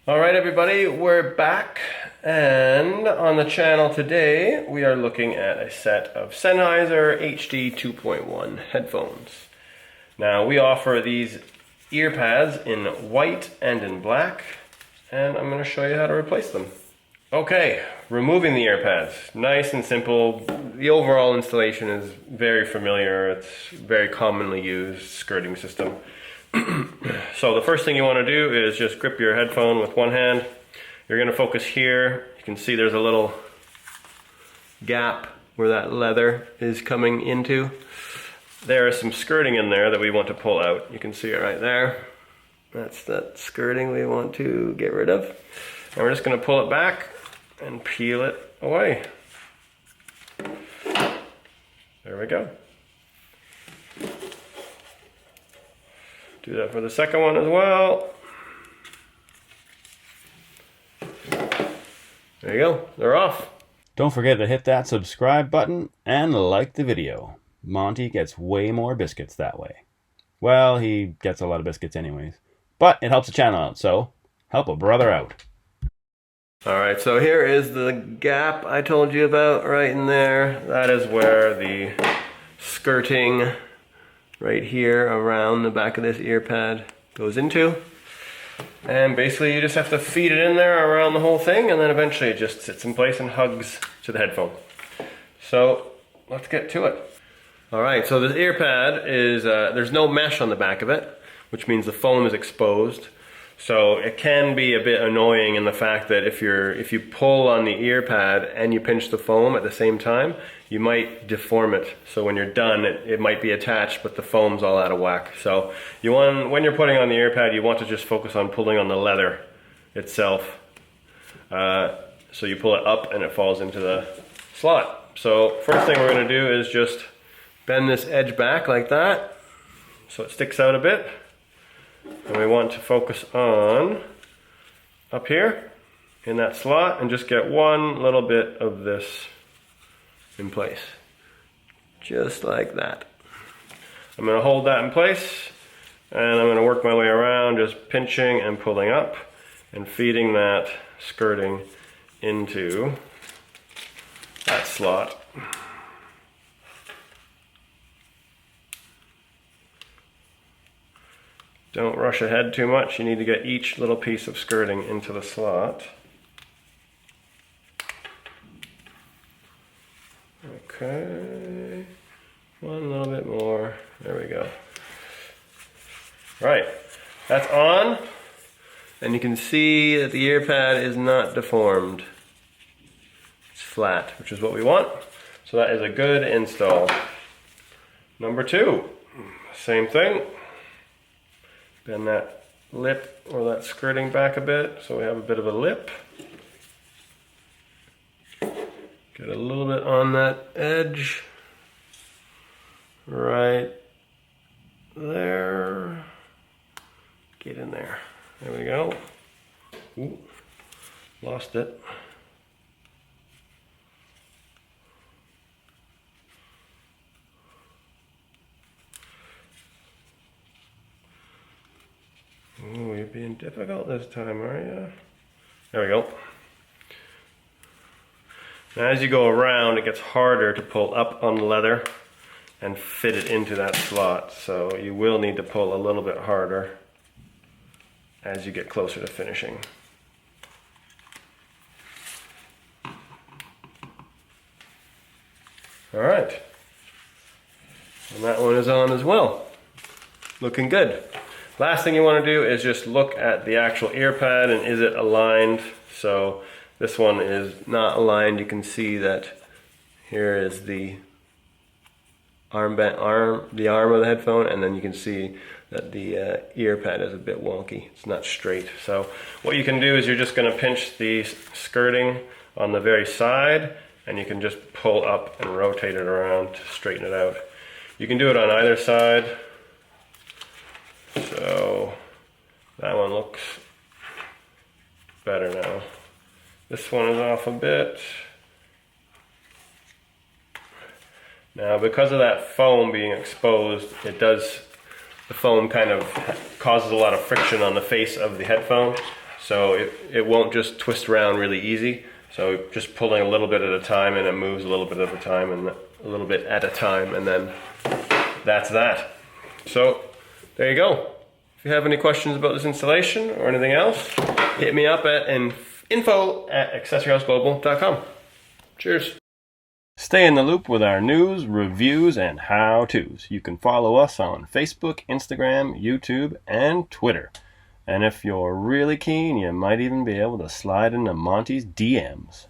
Alright everybody, we're back, and on the channel today we are looking at a set of Sennheiser HD 2.1 headphones. Now we offer these ear pads in white and in black, and I'm going to show you how to replace them. Okay, removing the ear pads. Nice and simple. The overall installation is very familiar. It's very commonly used skirting system. So the first thing you want to do is just grip your headphone with one hand. You're going to focus here. You can see there's a little gap where that leather is coming into. There is some skirting in there that we want to pull out. You can see it right there. That's that skirting we want to get rid of. And we're just going to pull it back and peel it away. There we go. Do that for the second one as well. There you go, they're off. Don't forget to hit that subscribe button and like the video. Monty gets way more biscuits that way. Well, he gets a lot of biscuits anyways. But it helps the channel out, so help a brother out. Alright, so here is the gap I told you about right in there. That is where the skirting right here around the back of this ear pad goes into. And basically you just have to feed it in there around the whole thing, and then eventually it just sits in place and hugs to the headphone. So let's get to it. Alright, so this ear pad is, there's no mesh on the back of it, which means the foam is exposed. So it can be a bit annoying in the fact that if you pull on the ear pad and you pinch the foam at the same time, you might deform it. So when you're done, it might be attached, but the foam's all out of whack. So when you're putting on the ear pad, you want to just focus on pulling on the leather itself. So you pull it up and it falls into the slot. So first thing we're going to do is just bend this edge back like that, so it sticks out a bit. And we want to focus on up here in that slot and just get one little bit of this in place. Just like that. I'm going to hold that in place, and I'm going to work my way around, just pinching and pulling up and feeding that skirting into that slot. Don't rush ahead too much. You need to get each little piece of skirting into the slot. Okay, one little bit more. There we go. Right, that's on, and you can see that the ear pad is not deformed. It's flat, which is what we want. So that is a good install. Number two, same thing. Bend that lip or that skirting back a bit so we have a bit of a lip. Get a little bit on that edge. Right there. Get in there. There we go. Ooh, lost it. Ooh, you're being difficult this time, are you? There we go. Now as you go around, it gets harder to pull up on the leather and fit it into that slot. So you will need to pull a little bit harder as you get closer to finishing. All right. And that one is on as well. Looking good. Last thing you want to do is just look at the actual ear pad and is it aligned. So this one is not aligned. You can see that here is the arm of the headphone, and then you can see that the ear pad is a bit wonky. It's not straight. So what you can do is you're just going to pinch the skirting on the very side, and you can just pull up and rotate it around to straighten it out. You can do it on either side. So that one looks better now. This one is off a bit. Now because of that foam being exposed, the foam kind of causes a lot of friction on the face of the headphone. so it won't just twist around really easy. So just pulling a little bit at a time, and it moves a little bit at a time, and a little bit at a time, and then that's that. So there you go. If you have any questions about this installation or anything else, hit me up at info@accessoryhouseglobal.com. Cheers. Stay in the loop with our news, reviews, and how-tos. You can follow us on Facebook, Instagram, YouTube, and Twitter. And if you're really keen, you might even be able to slide into Monty's DMs.